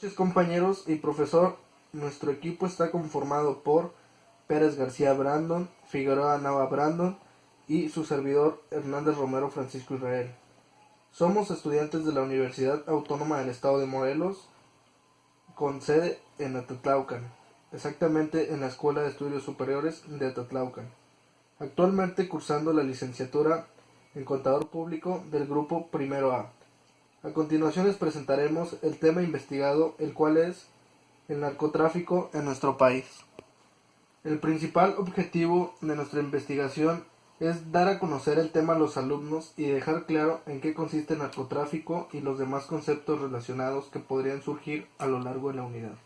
Noches compañeros y profesor, nuestro equipo está conformado por Pérez García Brandon, Figueroa Nava Brandon y su servidor Hernández Romero Francisco Israel. Somos estudiantes de la Universidad Autónoma del Estado de Morelos, con sede en Atatlaucan, exactamente en la Escuela de Estudios Superiores de Atatlaucan. Actualmente cursando la licenciatura en Contador Público del grupo Primero A. A continuación les presentaremos el tema investigado, el cual es el narcotráfico en nuestro país. El principal objetivo de nuestra investigación es dar a conocer el tema a los alumnos y dejar claro en qué consiste el narcotráfico y los demás conceptos relacionados que podrían surgir a lo largo de la unidad.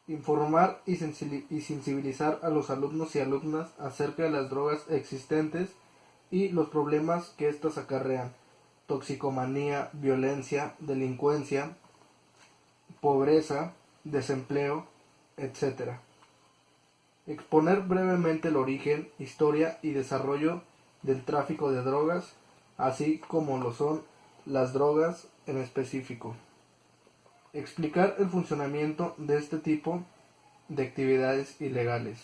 Informar y sensibilizar a los alumnos y alumnas acerca de las drogas existentes y los problemas que éstas acarrean: toxicomanía, violencia, delincuencia, pobreza, desempleo, etc. Exponer brevemente el origen, historia y desarrollo del tráfico de drogas, así como lo son las drogas en específico. Explicar el funcionamiento de este tipo de actividades ilegales.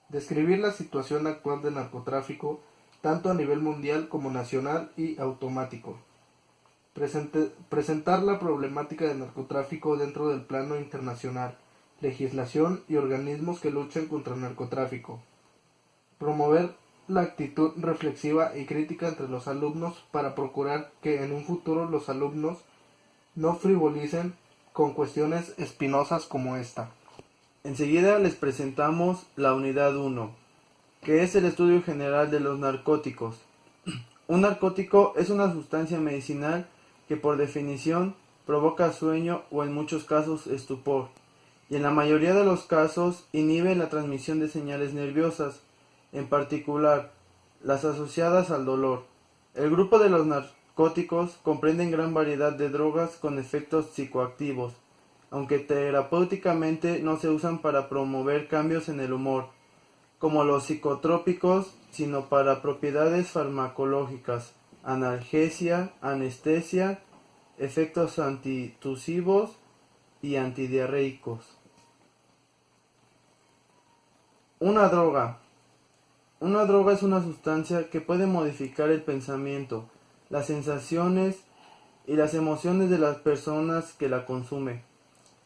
Describir la situación actual del narcotráfico, tanto a nivel mundial como nacional y automático. Presentar la problemática del narcotráfico dentro del plano internacional, legislación y organismos que luchan contra el narcotráfico. Promover la actitud reflexiva y crítica entre los alumnos para procurar que en un futuro los alumnos no frivolicen con cuestiones espinosas como esta. Enseguida les presentamos la unidad 1, que es el estudio general de los narcóticos. Un narcótico es una sustancia medicinal que por definición provoca sueño o en muchos casos estupor, y en la mayoría de los casos inhibe la transmisión de señales nerviosas, en particular las asociadas al dolor. El grupo de los narcóticos comprende gran variedad de drogas con efectos psicoactivos, aunque terapéuticamente no se usan para promover cambios en el humor, como los psicotrópicos, sino para propiedades farmacológicas, analgesia, anestesia, efectos antitusivos y antidiarreicos. Una droga. Una droga es una sustancia que puede modificar el pensamiento, las sensaciones y las emociones de las personas que la consumen.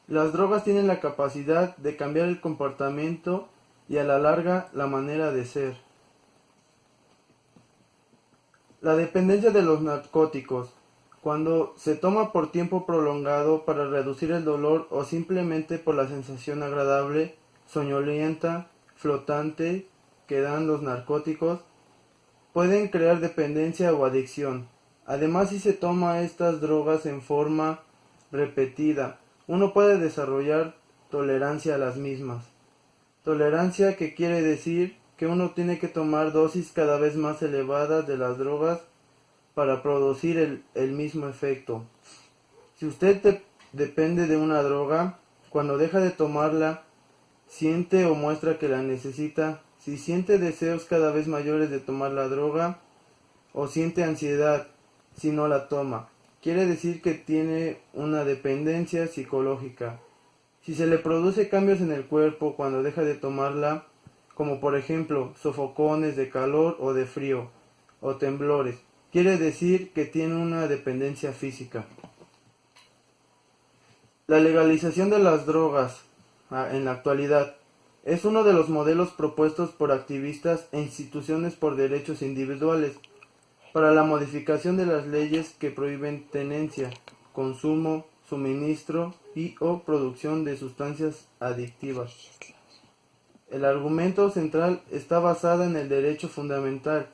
Las drogas tienen la capacidad de cambiar el comportamiento y a la larga la manera de ser. La dependencia de los narcóticos. Cuando se toma por tiempo prolongado para reducir el dolor o simplemente por la sensación agradable, soñolienta, flotante que dan los narcóticos, pueden crear dependencia o adicción. Además, si se toma estas drogas en forma repetida, uno puede desarrollar tolerancia a las mismas. Tolerancia que quiere decir que uno tiene que tomar dosis cada vez más elevadas de las drogas para producir el mismo efecto. Si usted depende de una droga, cuando deja de tomarla, siente o muestra que la necesita. Si siente deseos cada vez mayores de tomar la droga, o siente ansiedad si no la toma, quiere decir que tiene una dependencia psicológica. Si se le produce cambios en el cuerpo cuando deja de tomarla, como por ejemplo sofocones de calor o de frío, o temblores, quiere decir que tiene una dependencia física. La legalización de las drogas en la actualidad es uno de los modelos propuestos por activistas e instituciones por derechos individuales para la modificación de las leyes que prohíben tenencia, consumo, suministro y o producción de sustancias adictivas. El argumento central está basado en el derecho fundamental,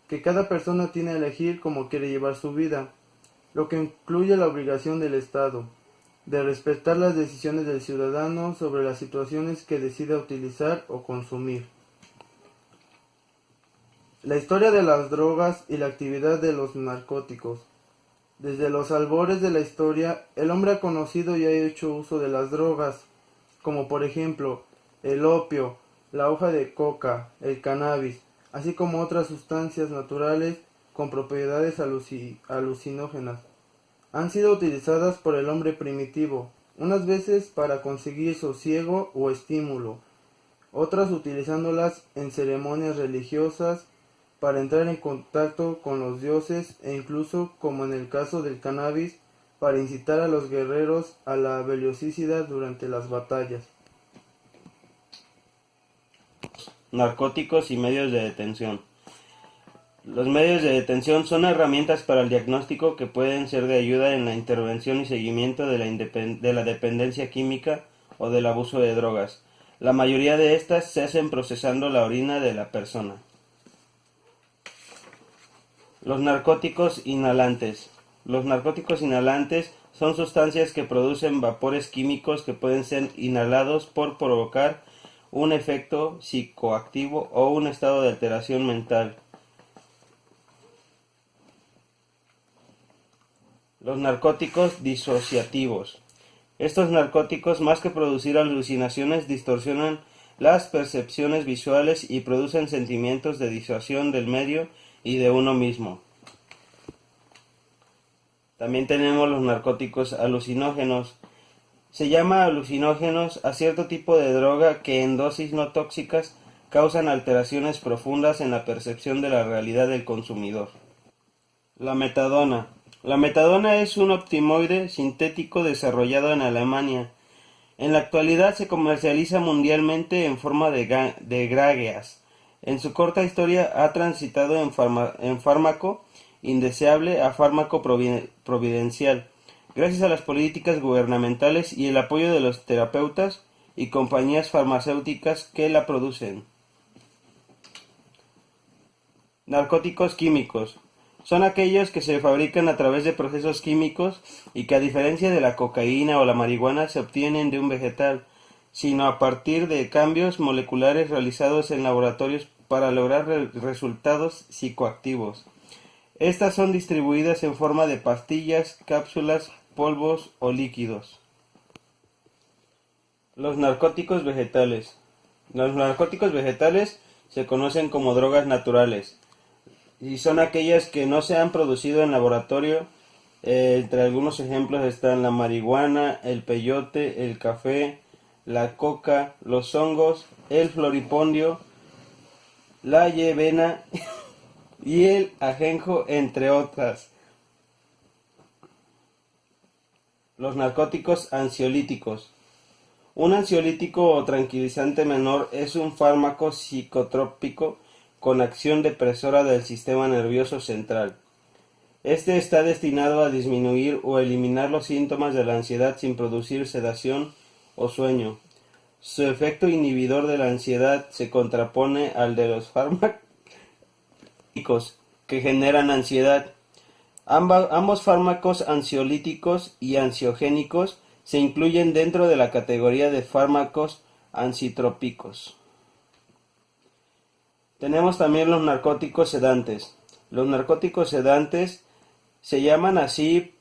que cada persona tiene a elegir cómo quiere llevar su vida, lo que incluye la obligación del Estado de respetar las decisiones del ciudadano sobre las situaciones que decida utilizar o consumir. La historia de las drogas y la actividad de los narcóticos. Desde los albores de la historia, el hombre ha conocido y ha hecho uso de las drogas, como por ejemplo el opio, la hoja de coca, el cannabis, así como otras sustancias naturales con propiedades alucinógenas. Han sido utilizadas por el hombre primitivo, unas veces para conseguir sosiego o estímulo, otras utilizándolas en ceremonias religiosas para entrar en contacto con los dioses e incluso, como en el caso del cannabis, para incitar a los guerreros a la velocidad durante las batallas. Narcóticos y medios de detención. Los medios de detención son herramientas para el diagnóstico que pueden ser de ayuda en la intervención y seguimiento de la dependencia química o del abuso de drogas. La mayoría de estas se hacen procesando la orina de la persona. Los narcóticos inhalantes. Los narcóticos inhalantes son sustancias que producen vapores químicos que pueden ser inhalados por provocar un efecto psicoactivo o un estado de alteración mental. Los narcóticos disociativos. Estos narcóticos, más que producir alucinaciones, distorsionan las percepciones visuales y producen sentimientos de disuasión del medio y de uno mismo. También tenemos los narcóticos alucinógenos. Se llama alucinógenos a cierto tipo de droga que en dosis no tóxicas causan alteraciones profundas en la percepción de la realidad del consumidor. La metadona. La metadona es un opioide sintético desarrollado en Alemania. En la actualidad se comercializa mundialmente en forma de grágeas. En su corta historia ha transitado en fármaco indeseable a fármaco providencial, gracias a las políticas gubernamentales y el apoyo de los terapeutas y compañías farmacéuticas que la producen. Narcóticos químicos. Son aquellos que se fabrican a través de procesos químicos y que, a diferencia de la cocaína o la marihuana, se obtienen de un vegetal, sino a partir de cambios moleculares realizados en laboratorios para lograr resultados psicoactivos. Estas son distribuidas en forma de pastillas, cápsulas, polvos o líquidos. Los narcóticos vegetales. Los narcóticos vegetales se conocen como drogas naturales y son aquellas que no se han producido en laboratorio. Entre algunos ejemplos están la marihuana, el peyote, el café, la coca, los hongos, el floripondio, la yebena y el ajenjo, entre otras. Los narcóticos ansiolíticos. Un ansiolítico o tranquilizante menor es un fármaco psicotrópico con acción depresora del sistema nervioso central. Este está destinado a disminuir o eliminar los síntomas de la ansiedad sin producir sedación o sueño. Su efecto inhibidor de la ansiedad se contrapone al de los fármacos que generan ansiedad. Ambos fármacos ansiolíticos y ansiogénicos se incluyen dentro de la categoría de fármacos ansitrópicos. Tenemos también los narcóticos sedantes. Los narcóticos sedantes se llaman así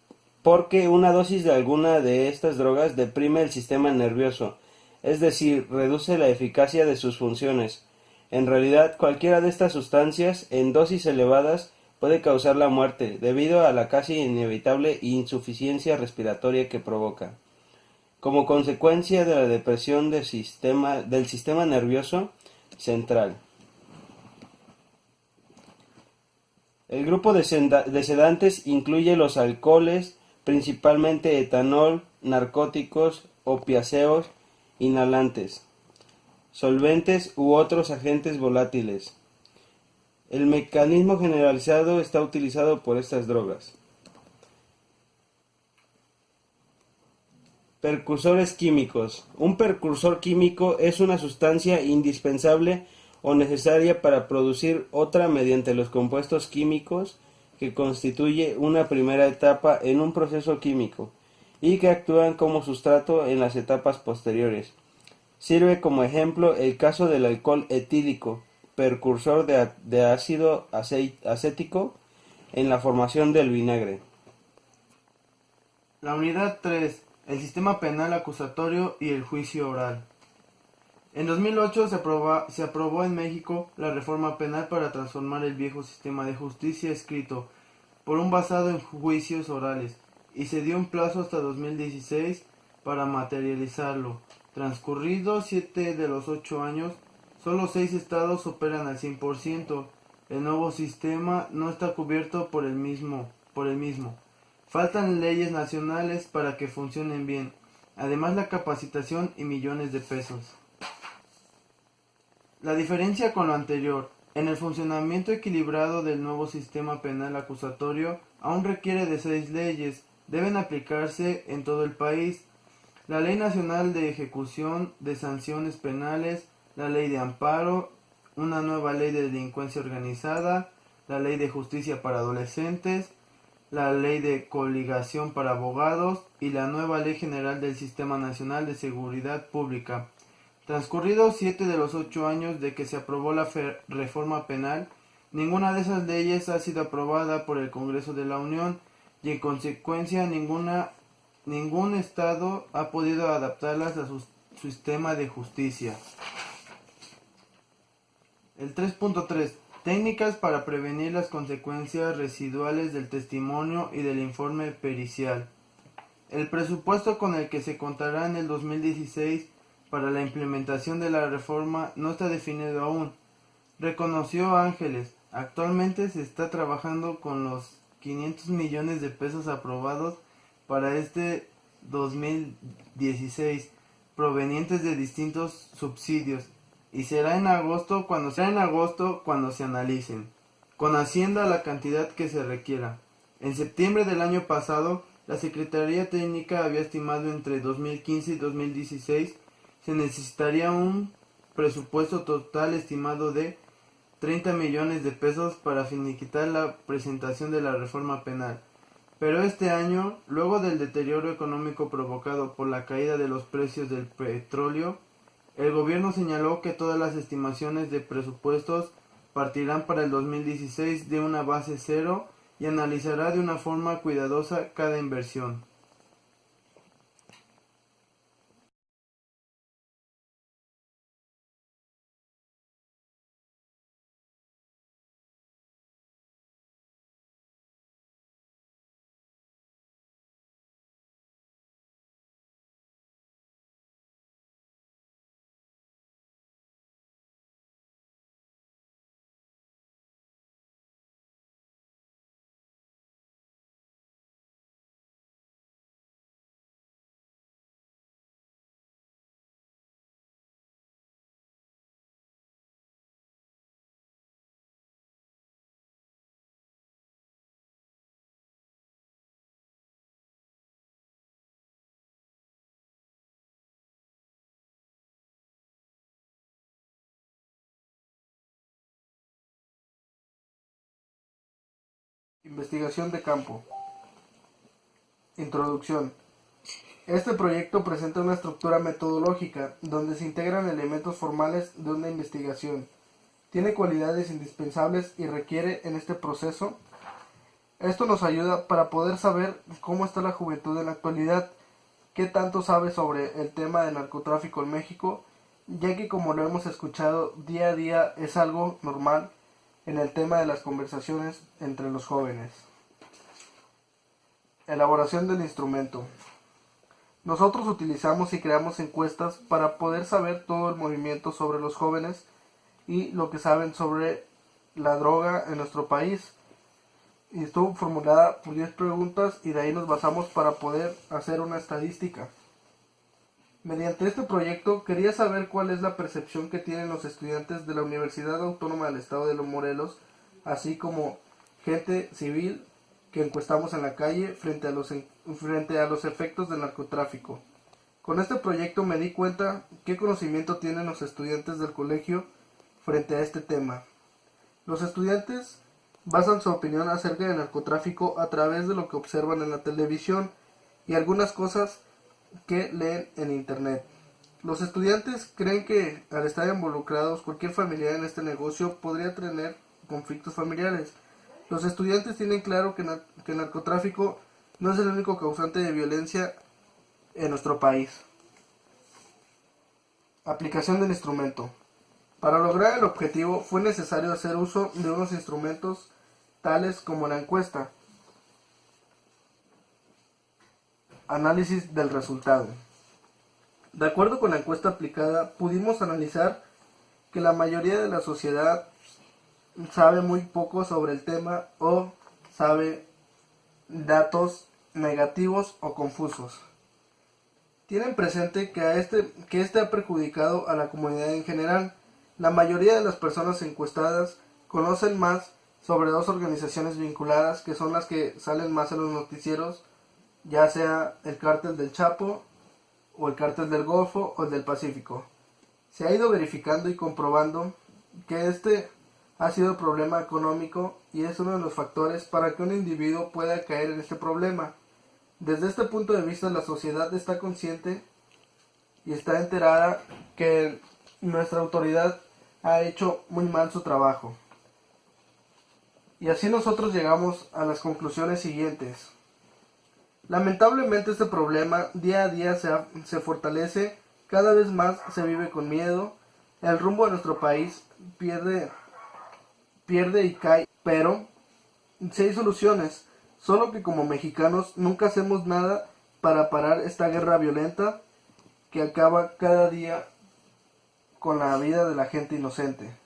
porque una dosis de alguna de estas drogas deprime el sistema nervioso, es decir, reduce la eficacia de sus funciones. En realidad, cualquiera de estas sustancias en dosis elevadas puede causar la muerte, debido a la casi inevitable insuficiencia respiratoria que provoca. Como consecuencia de la depresión del sistema nervioso central. El grupo de sedantes incluye los alcoholes, principalmente etanol, narcóticos, opiáceos, inhalantes, solventes u otros agentes volátiles. El mecanismo generalizado está utilizado por estas drogas. Precursores químicos. Un precursor químico es una sustancia indispensable o necesaria para producir otra mediante los compuestos químicos que constituye una primera etapa en un proceso químico y que actúan como sustrato en las etapas posteriores. Sirve como ejemplo el caso del alcohol etílico, precursor de ácido acético en la formación del vinagre. La unidad 3. El sistema penal acusatorio y el juicio oral. En 2008 se aprobó en México la reforma penal para transformar el viejo sistema de justicia escrito por un basado en juicios orales y se dio un plazo hasta 2016 para materializarlo. Transcurridos 7 de los 8 años, solo 6 estados operan al 100%. El nuevo sistema no está cubierto por el mismo. Faltan leyes nacionales para que funcionen bien, además la capacitación y millones de pesos. La diferencia con lo anterior, en el funcionamiento equilibrado del nuevo sistema penal acusatorio, aún requiere de 6 leyes, deben aplicarse en todo el país. La Ley Nacional de Ejecución de Sanciones Penales, la Ley de Amparo, una nueva Ley de Delincuencia Organizada, la Ley de Justicia para Adolescentes, la Ley de Coligación para Abogados y la nueva Ley General del Sistema Nacional de Seguridad Pública. Transcurridos 7 de los 8 años de que se aprobó la reforma penal, ninguna de esas leyes ha sido aprobada por el Congreso de la Unión y en consecuencia ningún estado ha podido adaptarlas a su sistema de justicia. El 3.3. Técnicas para prevenir las consecuencias residuales del testimonio y del informe pericial. El presupuesto con el que se contará en el 2016 para la implementación de la reforma no está definido aún. Reconoció Ángeles, actualmente se está trabajando con los 500 millones de pesos aprobados para este 2016, provenientes de distintos subsidios, y será en agosto cuando se analicen con Hacienda la cantidad que se requiera. En septiembre del año pasado, la Secretaría Técnica había estimado entre 2015 y 2016 se necesitaría un presupuesto total estimado de 30 millones de pesos para finiquitar la presentación de la reforma penal. Pero este año, luego del deterioro económico provocado por la caída de los precios del petróleo, el gobierno señaló que todas las estimaciones de presupuestos partirán para el 2016 de una base cero y analizará de una forma cuidadosa cada inversión. Investigación de campo. Introducción. Este proyecto presenta una estructura metodológica donde se integran elementos formales de una investigación. Tiene cualidades indispensables y requiere en este proceso. Esto nos ayuda para poder saber cómo está la juventud en la actualidad, qué tanto sabe sobre el tema del narcotráfico en México, ya que como lo hemos escuchado día a día es algo normal en el tema de las conversaciones entre los jóvenes. Elaboración del instrumento. Nosotros utilizamos y creamos encuestas para poder saber todo el movimiento sobre los jóvenes y lo que saben sobre la droga en nuestro país. Y estuvo formulada por 10 preguntas y de ahí nos basamos para poder hacer una estadística. Mediante este proyecto quería saber cuál es la percepción que tienen los estudiantes de la Universidad Autónoma del Estado de Morelos, así como gente civil que encuestamos en la calle frente a los efectos del narcotráfico. Con este proyecto me di cuenta qué conocimiento tienen los estudiantes del colegio frente a este tema. Los estudiantes basan su opinión acerca del narcotráfico a través de lo que observan en la televisión y algunas cosas que leen en internet. Los estudiantes creen que al estar involucrados cualquier familiar en este negocio podría tener conflictos familiares. Los estudiantes tienen claro que el narcotráfico no es el único causante de violencia en nuestro país. Aplicación del instrumento. Para lograr el objetivo fue necesario hacer uso de unos instrumentos tales como la encuesta. Análisis del resultado. De acuerdo con la encuesta aplicada, pudimos analizar que la mayoría de la sociedad sabe muy poco sobre el tema o sabe datos negativos o confusos. Tienen presente que este ha perjudicado a la comunidad en general. La mayoría de las personas encuestadas conocen más sobre dos organizaciones vinculadas que son las que salen más en los noticieros, ya sea el cártel del Chapo o el cártel del Golfo o el del Pacífico. Se ha ido verificando y comprobando que este ha sido el problema económico y es uno de los factores para que un individuo pueda caer en este problema. Desde este punto de vista, la sociedad está consciente y está enterada que nuestra autoridad ha hecho muy mal su trabajo. Y así nosotros llegamos a las conclusiones siguientes. Lamentablemente este problema día a día se fortalece, cada vez más se vive con miedo, el rumbo de nuestro país pierde y cae, pero sí hay soluciones, solo que como mexicanos nunca hacemos nada para parar esta guerra violenta que acaba cada día con la vida de la gente inocente.